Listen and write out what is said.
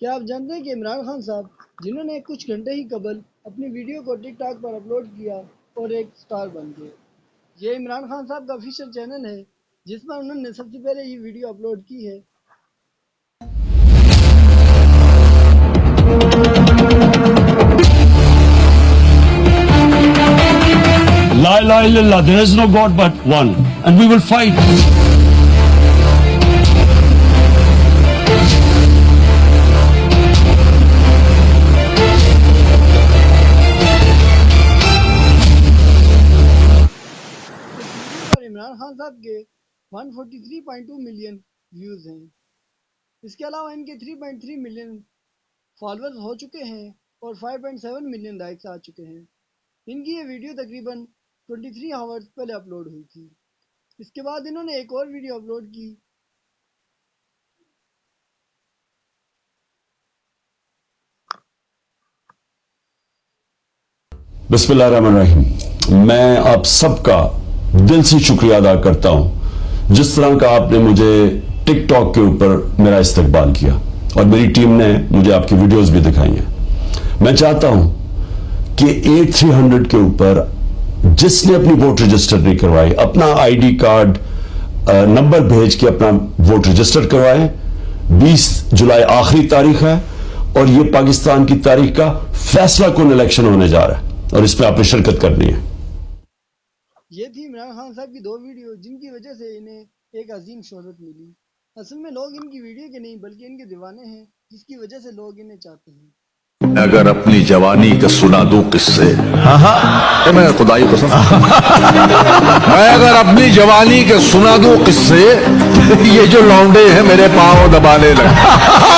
کیا آپ جانتے ہیں کہ عمران خان صاحب جنہوں نے کچھ گھنٹے ہی قبل اپنی ویڈیو کو ٹک ٹاک پر اپلوڈ کیا اور ایک سٹار بن گئے۔ یہ عمران خان صاحب کا آفیشیل چینل ہے جس پر انہوں نے سب سے پہلے یہ ویڈیو اپلوڈ کی ہے۔ La ilaha illallah, there is no God but one, and we will fight. Imran Khan صاحب کے 143.2 ملین ویوز ہیں۔ اس کے علاوہ ان کے 3.3 ملین فالورز ہو چکے ہیں اور 5.7 ملین لائکس آ چکے ہیں۔ ان کی یہ ویڈیو تقریباً 23 آورز پہلے اپلوڈ ہوئی تھی۔ اس کے بعد انہوں نے ایک اور ویڈیو اپلوڈ کی۔ بسم اللہ الرحمن الرحیم۔ میں آپ سب کا دل سے شکریہ ادا کرتا ہوں جس طرح کا آپ نے مجھے ٹک ٹاک کے اوپر میرا استقبال کیا اور میری ٹیم نے مجھے آپ کی ویڈیوز بھی دکھائی ہیں۔ میں چاہتا ہوں کہ 8300 کے اوپر جس نے اپنی ووٹ رجسٹر نہیں کروائی اپنا آئی ڈی کارڈ نمبر بھیج کے اپنا ووٹ رجسٹر کروائیں۔ 20 جولائی آخری تاریخ ہے اور یہ پاکستان کی تاریخ کا فیصلہ کن الیکشن ہونے جا رہا ہے اور اس میں آپ نے شرکت کرنی ہے۔ یہ تھی عمران خان صاحب کی 2 ویڈیو جن کی وجہ سے انہیں ایک عظیم شہرت ملی۔ اصل میں لوگ ان کی ویڈیو کے نہیں بلکہ ان کے دیوانے ہیں جس کی وجہ سے لوگ انہیں چاہتے ہیں۔ اگر اپنی جوانی کا سنا دوں قصے، میں خدائی قسم میں اگر اپنی جوانی کے سنا دوں قصے، یہ جو لونڈے ہیں میرے پاؤں دبانے لگے۔